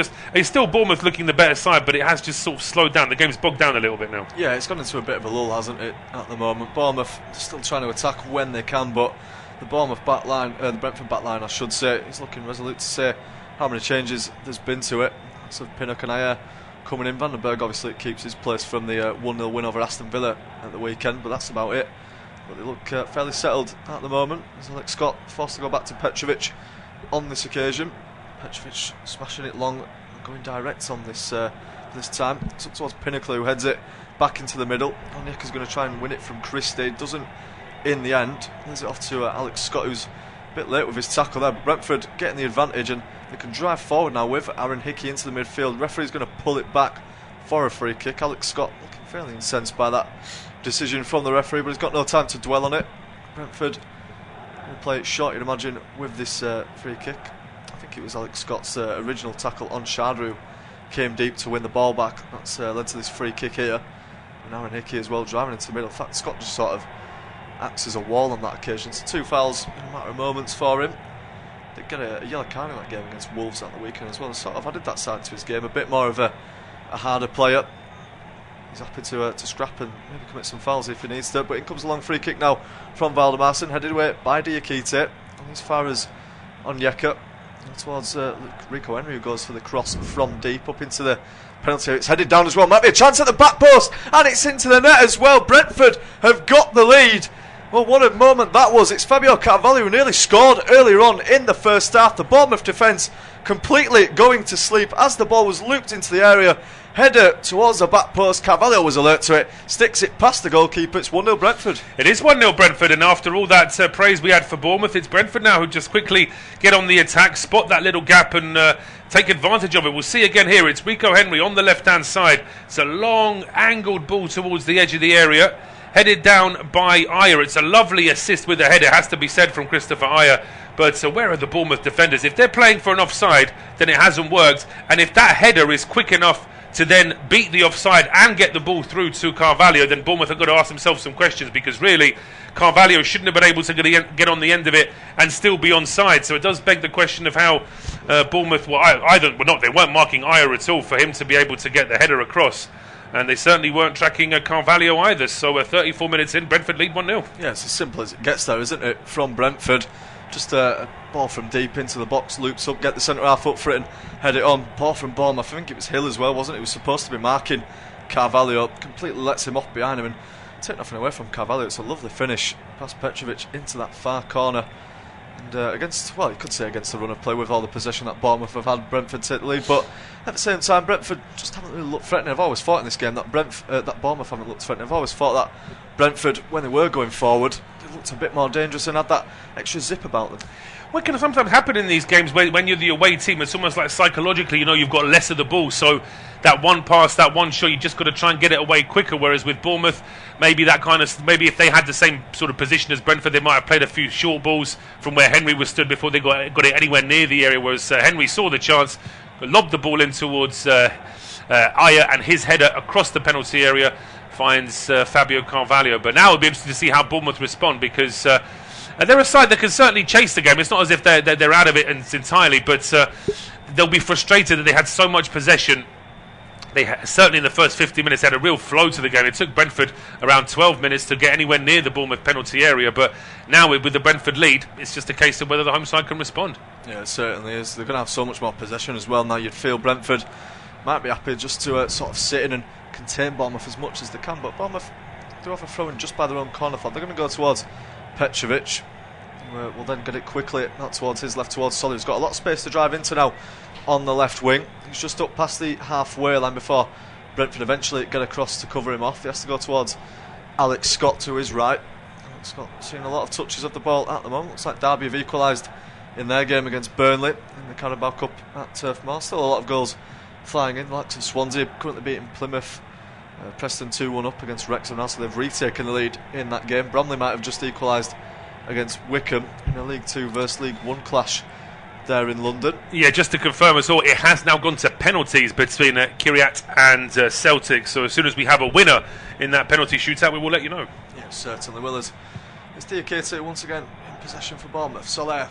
still Bournemouth looking the better side, but it has just sort of slowed down. The game's bogged down a little bit now. Yeah, it's gone into a bit of a lull, hasn't it, at the moment. Bournemouth still trying to attack when they can, but the Bournemouth backline, the Brentford backline, I should say, is looking resolute to say how many changes there's been to it. So Pinnock and Ayer coming in. Vandenberg obviously keeps his place from the 1-0 win over Aston Villa at the weekend, but that's about it. But they look fairly settled at the moment. As Alex Scott forced to go back to Petrovic on this occasion. Petrovic smashing it long and going direct on this time. It's up towards Pinnacle, who heads it back into the middle. Onyeka's going to try and win it from Christie. Doesn't in the end. Leaves it off to Alex Scott, who's a bit late with his tackle there. Brentford getting the advantage, and they can drive forward now with Aaron Hickey into the midfield. Referee's going to pull it back for a free kick. Alex Scott looking fairly incensed by that decision from the referee, but he's got no time to dwell on it. Brentford will play it short, you'd imagine, with this free kick. I think it was Alex Scott's original tackle on Shard who came deep to win the ball back. That's led to this free kick here. And Aaron Hickey as well driving into the middle. In fact, Scott just sort of acts as a wall on that occasion. So 2 fouls in a matter of moments for him. Did get a yellow card in that game against Wolves at the weekend as well. Sort of added that side to his game. A bit more of a harder player. He's happy to scrap and maybe commit some fouls if he needs to. But in comes a long free kick now from Valdemarsson, headed away by Diakite. And as far as Onyeka, towards Rico Henry, who goes for the cross from deep up into the penalty area. It's headed down as well. Might be a chance at the back post, and it's into the net as well. Brentford have got the lead. Well, what a moment that was. It's Fabio Carvalho who nearly scored earlier on in the first half. The Bournemouth defence completely going to sleep as the ball was looped into the area. Header towards the back post. Carvalho was alert to it. Sticks it past the goalkeeper. It's 1-0 Brentford. It is 1-0 Brentford, and after all that praise we had for Bournemouth, it's Brentford now who just quickly get on the attack, spot that little gap and take advantage of it. We'll see again here. It's Rico Henry on the left-hand side. It's a long, angled ball towards the edge of the area. Headed down by Ayer. It's a lovely assist with the header, has to be said, from Christopher Ayer. But where are the Bournemouth defenders? If they're playing for an offside, then it hasn't worked. And if that header is quick enough to then beat the offside and get the ball through to Carvalho, then Bournemouth have got to ask themselves some questions, because really Carvalho shouldn't have been able to get on the end of it and still be onside. So it does beg the question of how Bournemouth they weren't marking Ayer at all for him to be able to get the header across. And they certainly weren't tracking Carvalho either. So 34 minutes in, Brentford lead 1-0. Yeah, it's as simple as it gets there, isn't it? From Brentford, just a ball from deep into the box, loops up, get the centre half up for it and head it on. Ball from Bournemouth, I think it was Hill as well, wasn't it? He was supposed to be marking Carvalho, completely lets him off behind him and take nothing away from Carvalho. It's a lovely finish past Petrovic into that far corner. And you could say against the run of play with all the possession that Bournemouth have had, Brentford take the lead. But at the same time, Brentford just haven't really looked threatening. I've always thought in this game that Bournemouth haven't looked threatening. I've always thought that Brentford, when they were going forward, they looked a bit more dangerous and had that extra zip about them. What can sometimes happen in these games when you're the away team, it's almost like psychologically, you've got less of the ball, so that one pass, that one shot, you just got to try and get it away quicker, whereas with Bournemouth, maybe if they had the same sort of position as Brentford, they might have played a few short balls from where Henry was stood before they got it anywhere near the area, whereas Henry saw the chance, lobbed the ball in towards Aya, and his header across the penalty area finds Fabio Carvalho. But now it'll be interesting to see how Bournemouth respond, because they're a side that can certainly chase the game. It's not as if they're out of it entirely, but they'll be frustrated that they had so much possession. Certainly in the first 50 minutes had a real flow to the game. It took Brentford around 12 minutes to get anywhere near the Bournemouth penalty area, but now with the Brentford lead, it's just a case of whether the home side can respond. Yeah, it certainly is. They're going to have so much more possession as well now. You'd feel Brentford might be happy just to sort of sit in and contain Bournemouth as much as they can, but Bournemouth do have a throw in just by their own corner flag. They're going to go towards Petrovic. We'll then get it quickly, not towards his left, towards Solly, who's got a lot of space to drive into now on the left wing. He's just up past the halfway line before Brentford eventually get across to cover him off. He has to go towards Alex Scott to his right. Alex Scott seeing a lot of touches of the ball at the moment. Looks like Derby have equalised in their game against Burnley in the Carabao Cup at Turf Moor. Still a lot of goals flying in. Likes of Swansea currently beating Plymouth. Preston 2-1 up against Wrexham now, so they've retaken the lead in that game. Bromley might have just equalised against Wickham in a League 2 versus League 1 clash there in London. Yeah, just to confirm as well, it has now gone to penalties between Kiryat and Celtic, so as soon as we have a winner in that penalty shootout, we will let you know. Yeah, certainly will. It's Diakite once again in possession for Bournemouth. Soler,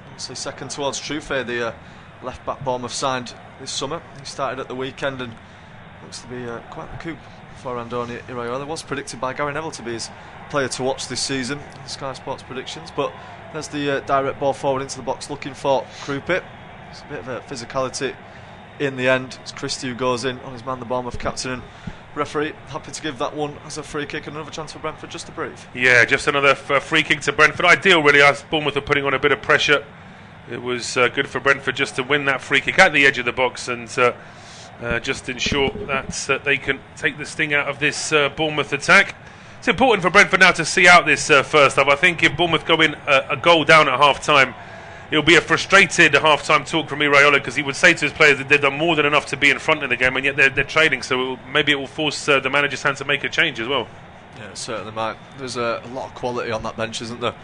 obviously second towards Trufe, the left back Bournemouth signed this summer. He started at the weekend and looks to be quite the coup for Andoni Iraola. Was predicted by Gary Neville to be his player to watch this season in Sky Sports predictions, but there's the direct ball forward into the box looking for Krupit. It's a bit of a physicality in the end. It's Christie who goes in on his man, the Bournemouth captain, and referee happy to give that one as a free kick and another chance for Brentford just to breathe. Yeah, just another free kick to Brentford. Ideal really, as Bournemouth are putting on a bit of pressure. It was good for Brentford just to win that free kick at the edge of the box and just ensure that they can take the sting out of this Bournemouth attack. It's important for Brentford now to see out this first half. I think if Bournemouth go in a goal down at half-time, it'll be a frustrated half-time talk from Iraola, because he would say to his players that they've done more than enough to be in front in the game, and yet they're trading, so maybe it will force the manager's hand to make a change as well. Yeah, it certainly might. There's a lot of quality on that bench, isn't there?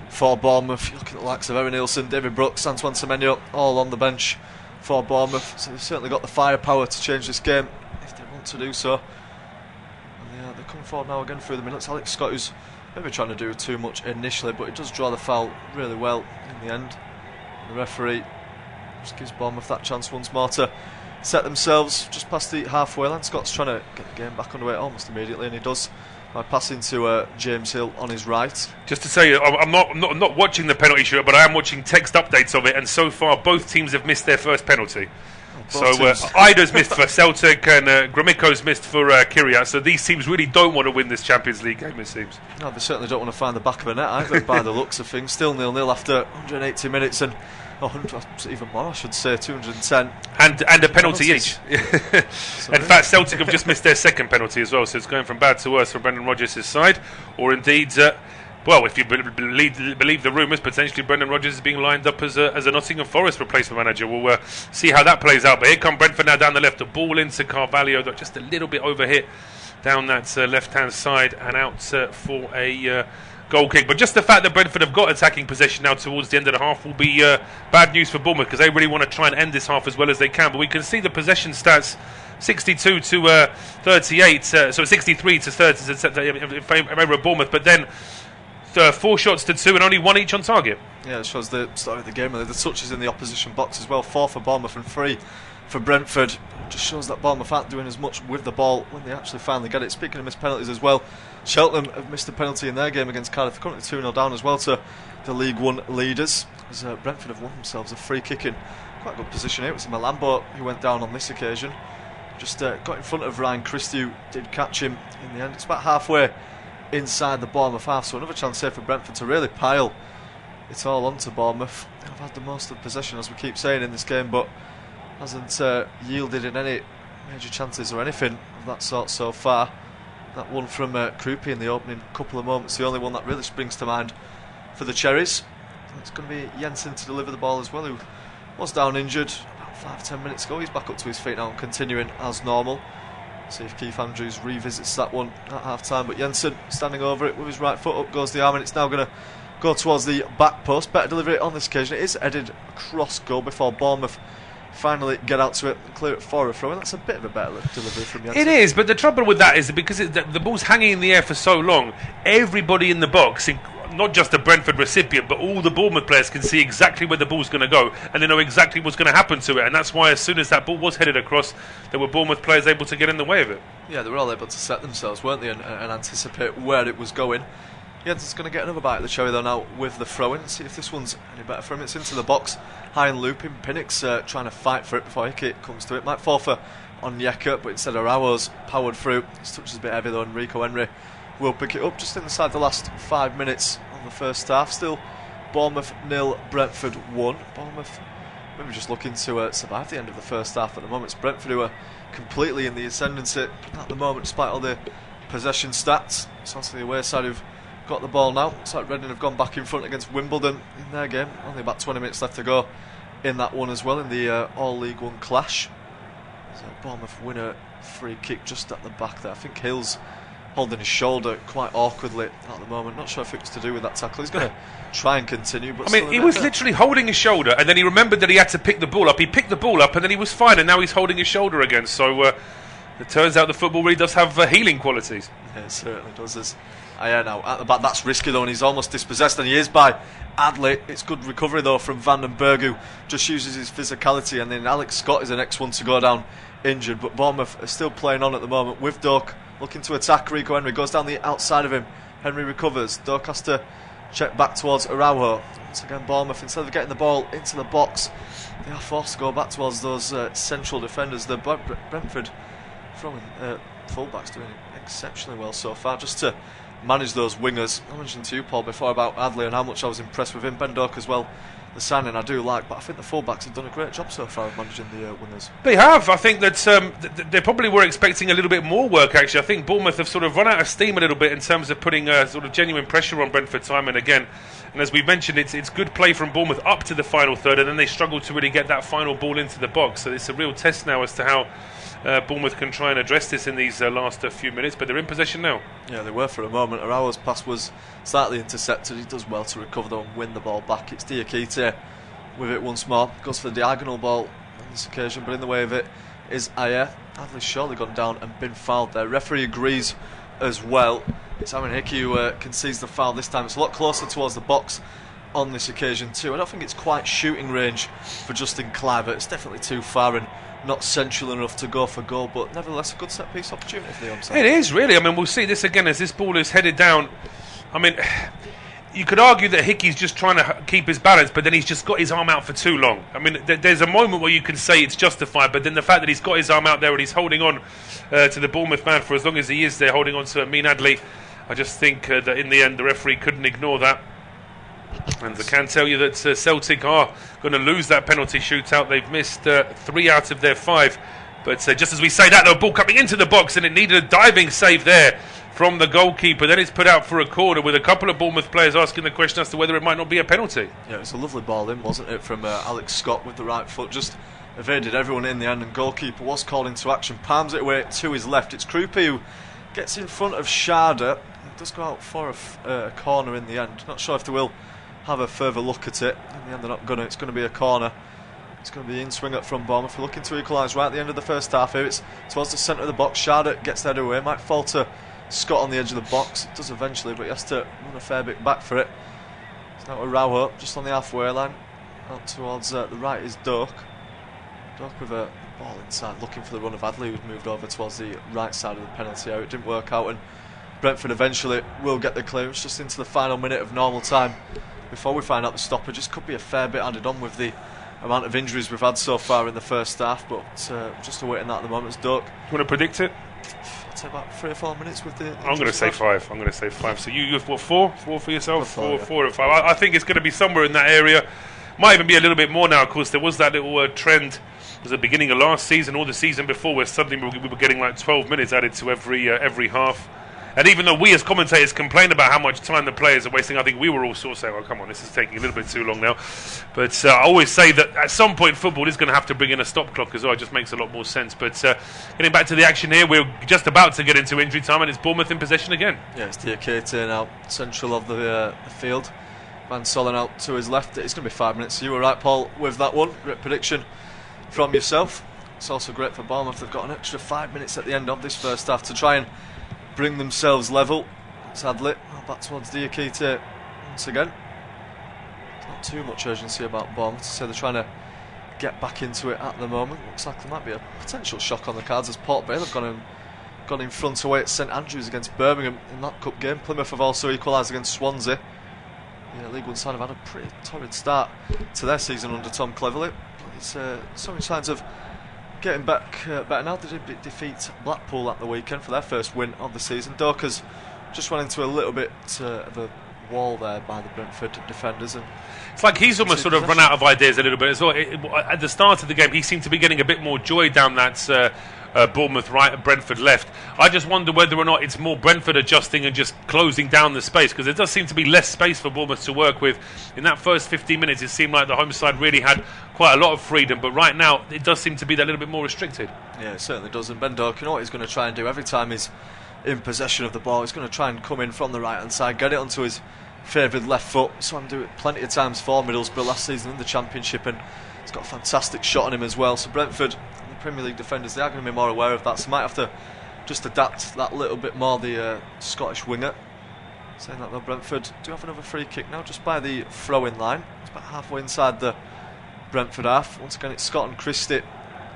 For Bournemouth, you're looking at the likes of Evan Nielsen, David Brooks, Antoine Semenyo, all on the bench for Bournemouth, so they've certainly got the firepower to change this game if they want to do so. They're coming forward now again through the minutes. Alex Scott, who's maybe trying to do too much initially, but he does draw the foul really well in the end. The referee just gives Bournemouth that chance once more to set themselves just past the halfway line. Scott's trying to get the game back underway almost immediately, and he does by passing to James Hill on his right. Just to say, I'm not watching the penalty shootout, but I am watching text updates of it, and so far both teams have missed their first penalty. So Ida's missed for Celtic and Gromyko's missed for Kiryat, so these teams really don't want to win this Champions League game, it seems. No, they certainly don't want to find the back of the net either by the looks of things. Still 0-0 after 180 minutes and 100, even more I should say, 210. And a penalty each. In fact, Celtic have just missed their second penalty as well, so it's going from bad to worse for Brendan Rodgers' side, or indeed... well, if you believe the rumours, potentially Brendan Rodgers is being lined up as a Nottingham Forest replacement manager. We'll see how that plays out. But here come Brentford now down the left. The ball into Carvalho, just a little bit overhit down that left-hand side and out for a goal kick. But just the fact that Brentford have got attacking possession now towards the end of the half will be bad news for Bournemouth, because they really want to try and end this half as well as they can. But we can see the possession stats. 62 to 38, so 63 to 30 in favour of Bournemouth, but then 4 shots to 2 and only 1 each on target. Yeah, it shows the start of the game. The touches in the opposition box as well. 4 for Bournemouth and 3 for Brentford. It just shows that Bournemouth aren't doing as much with the ball when they actually finally get it. Speaking of missed penalties as well, Cheltenham have missed a penalty in their game against Cardiff. Currently 2-0 down as well to the League 1 leaders, as Brentford have won themselves a free kick in quite a good position here. It was Malambo who went down on this occasion. Just got in front of Ryan Christie, who did catch him in the end. It's about halfway inside the Bournemouth half, so another chance here for Brentford to really pile it all onto Bournemouth. They've had the most of possession, as we keep saying, in this game, but hasn't yielded in any major chances or anything of that sort so far. That one from Krupi in the opening couple of moments, the only one that really springs to mind for the Cherries. It's going to be Jensen to deliver the ball as well, who was down injured about 5-10 minutes ago. He's back up to his feet now and continuing as normal. See if Keith Andrews revisits that one at half time, but Jensen standing over it with his right foot, up goes the arm, and it's now going to go towards the back post. Better delivery on this occasion. It is headed across goal before Bournemouth finally get out to it and clear it for a throw, and that's a bit of a better delivery from Jensen. It is, but the trouble with that is that because the ball's hanging in the air for so long, everybody in the box, not just the Brentford recipient, but all the Bournemouth players can see exactly where the ball's going to go, and they know exactly what's going to happen to it, and that's why as soon as that ball was headed across, there were Bournemouth players able to get in the way of it. Yeah, they were all able to set themselves, weren't they, and anticipate where it was going. Jensen's going to get another bite of the cherry though now with the throw-in. See if this one's any better for him. It's into the box, high and looping. Pinnock's trying to fight for it before Hickey comes to it. Might fall for Onyeka, but instead Arao's powered through. His touch is a bit heavy though, and Rico Henry will pick it up just inside the last 5 minutes on the first half. Still Bournemouth 0, Brentford 1. Bournemouth maybe just looking to survive the end of the first half at the moment. It's Brentford who are completely in the ascendancy at the moment despite all the possession stats. It's also the away side who've got the ball now. It's like Reading have gone back in front against Wimbledon in their game. Only about 20 minutes left to go in that one as well, in the All-League One clash. So Bournemouth win a free kick just at the back there. I think Hill's holding his shoulder quite awkwardly at the moment. Not sure if it was to do with that tackle. He's going to try and continue, but I mean, he was literally holding his shoulder, and then he remembered that he had to pick the ball up. He picked the ball up, and then he was fine, and now he's holding his shoulder again. So it turns out the football really does have healing qualities. Yeah, it certainly does. Now at the back, that's risky though, and he's almost dispossessed, and he is by Adley. It's good recovery though from Van den Berg, who just uses his physicality, and then Alex Scott is the next one to go down injured. But Bournemouth are still playing on at the moment with Doak looking to attack. Rico Henry goes down the outside of him. Henry recovers. Doak has to check back towards Araujo. Once again, Bournemouth, instead of getting the ball into the box, they are forced to go back towards those central defenders. The Brentford throwing fullbacks doing exceptionally well so far, just to manage those wingers. I mentioned to you, Paul, before about Adley and how much I was impressed with him. Ben Doak as well, the signing I do like, but I think the fullbacks have done a great job so far of managing the wingers. They have. I think that they probably were expecting a little bit more work, actually. I think Bournemouth have sort of run out of steam a little bit in terms of putting sort of genuine pressure on Brentford time and again. And as we mentioned, it's good play from Bournemouth up to the final third, and then they struggle to really get that final ball into the box. So it's a real test now as to how Bournemouth can try and address this in these last few minutes, but they're in possession now. Yeah, they were for a moment. Araujo's pass was slightly intercepted. He does well to recover though and win the ball back. It's Diakite with it once more. Goes for the diagonal ball on this occasion, but in the way of it is Ayer. Adley's surely gone down and been fouled there. Referee agrees as well. It's Aaron Hickey who concedes the foul this time. It's a lot closer towards the box on this occasion too. I don't think it's quite shooting range for Justin Cliver. It's definitely too far and not central enough to go for goal, but nevertheless a good set piece opportunity for the home side. It is really. I mean, we'll see this again as this ball is headed down. I mean, you could argue that Hickey's just trying to keep his balance, but then he's just got his arm out for too long. I mean, there's a moment where you can say it's justified, but then the fact that he's got his arm out there and he's holding on to the Bournemouth man for as long as he is there, holding on to Amin Adley, I just think that in the end the referee couldn't ignore that. And I can tell you that Celtic are going to lose that penalty shootout. They've missed 3 out of their 5. But just as we say that, the ball coming into the box, and it needed a diving save there from the goalkeeper. Then it's put out for a corner with a couple of Bournemouth players asking the question as to whether it might not be a penalty. Yeah, it's a lovely ball in, wasn't it, from Alex Scott with the right foot. Just evaded everyone in the end, and goalkeeper was called into action. Palms it away to his left. It's Krupi who gets in front of Sharda. It does go out for a corner in the end. Not sure if they will have a further look at it. In the end they're not going to. It's going to be a corner. It's going to be in swing up from Bournemouth. We're looking to equalise right at the end of the first half here. It's towards the centre of the box. Sharda gets that away. Might fall to Scott on the edge of the box. It does eventually, but he has to run a fair bit back for it. It's now Araujo just on the halfway line. Out towards the right is Doak. Doak with a ball inside, looking for the run of Adley, who's moved over towards the right side of the penalty area. It didn't work out, and Brentford eventually will get the clearance just into the final minute of normal time before we find out the stoppage. Just could be a fair bit added on with the amount of injuries we've had so far in the first half, but just awaiting that at the moment. It's Doak. You want to predict it? I take about 3 or 4 minutes with the. I'm going to say 5. I'm going to say 5. So you've what, 4? 4 for yourself? 4 or 5. I think it's going to be somewhere in that area. Might even be a little bit more now. Of course, there was that little trend. It was the beginning of last season or the season before, where suddenly we were getting like 12 minutes added to every half. And even though we as commentators complain about how much time the players are wasting, I think we were all sort of saying, "Oh, come on, this is taking a little bit too long now." But I always say that at some point football is going to have to bring in a stop clock as well. It just makes a lot more sense. But getting back to the action here, we're just about to get into injury time, and it's Bournemouth in possession again. Yeah, it's Diakite now, central of the field. Van Sollen out to his left. It's going to be 5 minutes. You were right, Paul, with that one. Great prediction from yourself. It's also great for Bournemouth. They've got an extra 5 minutes at the end of this first half to try and bring themselves level. Sadly, back towards Diakite once again. Not too much urgency about Bournemouth, so they're trying to get back into it at the moment. Looks like there might be a potential shock on the cards as Port Vale have gone in front away at St Andrews against Birmingham in that cup game. Plymouth have also equalised against Swansea. The League One side have had a pretty torrid start to their season under Tom Cleverley. It's showing signs of getting back better now. They did defeat Blackpool at the weekend for their first win of the season. Doka's just run into a little bit of a wall there by the Brentford defenders, and it's like he's almost sort of run out of ideas a little bit as well. At the start of the game, he seemed to be getting a bit more joy down that Bournemouth right and Brentford left. I just wonder whether or not it's more Brentford adjusting and just closing down the space, because there does seem to be less space for Bournemouth to work with. In that first 15 minutes, it seemed like the home side really had quite a lot of freedom, but right now it does seem to be that little bit more restricted. Yeah, it certainly does. And Ben Doak, you know what he's going to try and do every time he's in possession of the ball? He's going to try and come in from the right hand side, get it onto his favoured left foot. Saw him do it plenty of times for Middlesbrough last season in the Championship, and he's got a fantastic shot on him as well. So Brentford, the Premier League defenders, they are going to be more aware of that, so might have to just adapt that little bit more, the Scottish winger. Saying that though, Brentford do have another free kick now just by the throw-in line. It's about halfway inside the Brentford half. Once again, it's Scott and Christie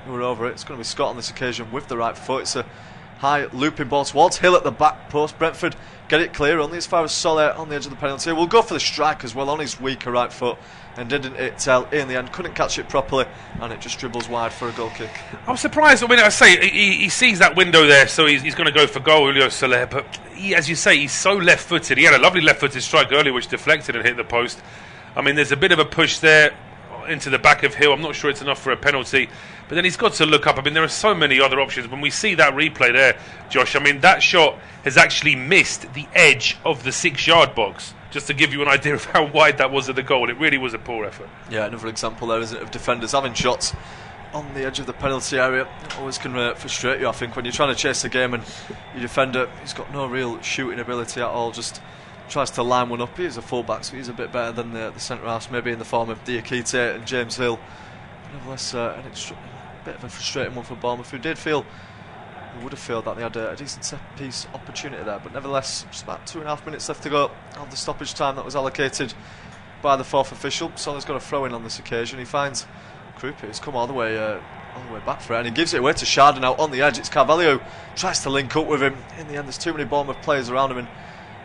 who are over it. It's going to be Scott on this occasion with the right foot. It's a high looping ball towards Hill at the back post. Brentford get it clear only as far as Soler on the edge of the penalty. We'll go for the strike as well on his weaker right foot, and didn't it tell in the end, couldn't catch it properly, and it just dribbles wide for a goal kick. I'm surprised. I mean, I say he sees that window there, so he's going to go for goal, Julio Soler, but as you say, he's so left-footed. He had a lovely left-footed strike earlier which deflected and hit the post. I mean, there's a bit of a push there into the back of Hill. I'm not sure it's enough for a penalty, but then he's got to look up. I mean, there are so many other options. When we see that replay there, Josh, I mean, that shot has actually missed the edge of the 6-yard box, just to give you an idea of how wide that was of the goal. It really was a poor effort. Yeah, another example there, isn't it, of defenders having shots on the edge of the penalty area. It always can frustrate you, I think, when you're trying to chase the game and your defender, he's got no real shooting ability at all, just tries to line one up. He's a fullback, so he's a bit better than the centre-half, maybe in the form of Diakite and James Hill. But nevertheless, a bit of a frustrating one for Bournemouth, who did feel, who would have felt that they had a decent set-piece opportunity there. But nevertheless, just about 2.5 minutes left to go of the stoppage time that was allocated by the fourth official. Soler's got a throw-in on this occasion. He finds Krupa, who's come all the way back for it, and he gives it away to Chardon out on the edge. It's Carvalho who tries to link up with him. In the end, there's too many Bournemouth players around him, and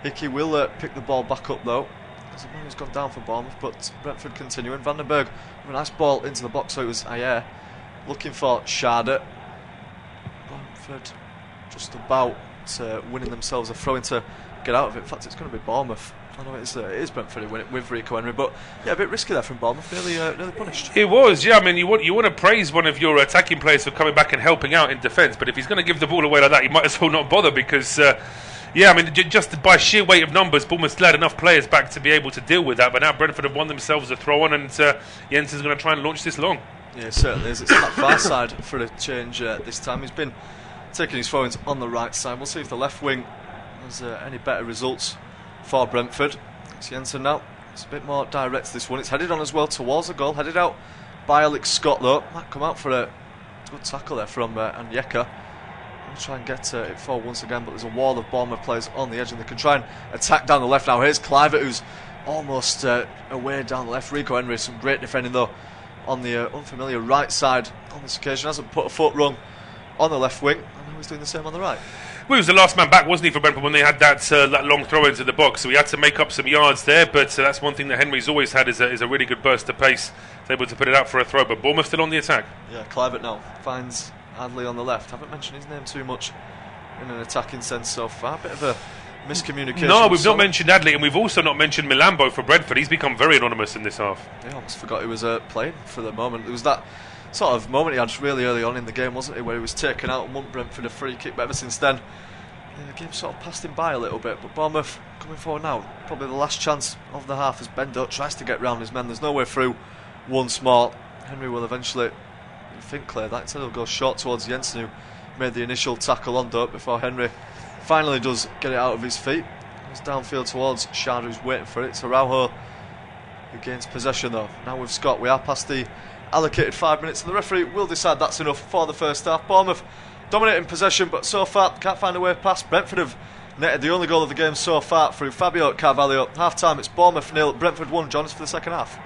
Hickey will pick the ball back up though. There's a man who's gone down for Bournemouth, but Brentford continuing. Vandenberg with a nice ball into the box, so it was Ayer looking for Chardon. Brentford just about winning themselves a throw-in to get out of it. In fact, it's going to be Bournemouth. I know it is Brentford who win it with Rico Henry, but yeah, a bit risky there from Bournemouth. Nearly punished. It was, yeah. I mean, you want to praise one of your attacking players for coming back and helping out in defence, but if he's going to give the ball away like that, you might as well not bother, because yeah, I mean, just by sheer weight of numbers, Bournemouth still had enough players back to be able to deal with that. But now Brentford have won themselves a throw-on, and Jensen's going to try and launch this long. Yeah, it certainly is. It's on that far side for a change this time. He's been taking his throw-ins on the right side. We'll see if the left wing has any better results for Brentford. It's Jensen now. It's a bit more direct, this one. It's headed on as well towards the goal. Headed out by Alex Scott, though. Might come out for a good tackle there from Anyeka. Try and get it forward once again, but there's a wall of Bournemouth players on the edge, and they can try and attack down the left now. Here's Clivert, who's almost away down the left. Rico Henry, some great defending though on the unfamiliar right side on this occasion. Hasn't put a foot wrong on the left wing, and now he's doing the same on the right. Well, he was the last man back, wasn't he, for Brentford when they had that long throw into the box, so he had to make up some yards there, but that's one thing that Henry's always had, is a really good burst of pace. He's able to put it out for a throw, but Bournemouth still on the attack. Yeah, Clivert now finds Adley on the left. Haven't mentioned his name too much in an attacking sense so far. A bit of a miscommunication. No, we've not mentioned Adley, and we've also not mentioned Milambo for Brentford. He's become very anonymous in this half. Yeah, I almost forgot he was playing for the moment. There was that sort of moment he had really early on in the game, wasn't it, where he was taken out and won Brentford a free kick, but ever since then the game sort of passed him by a little bit. But Bournemouth coming forward now, probably the last chance of the half as Bendo tries to get round his men. There's no way through once more. Henry will eventually, I think, clear that. Instead he'll go short towards Jensen, who made the initial tackle on Dirk before Henry finally does get it out of his feet. Goes downfield towards Shard, who's waiting for it. So Araujo, who gains possession though. Now with Scott, we are past the allocated 5 minutes, and the referee will decide that's enough for the first half. Bournemouth dominating possession, but so far can't find a way past. Brentford have netted the only goal of the game so far through Fabio Carvalho. Half time, it's Bournemouth 0, Brentford 1. Join us for the second half.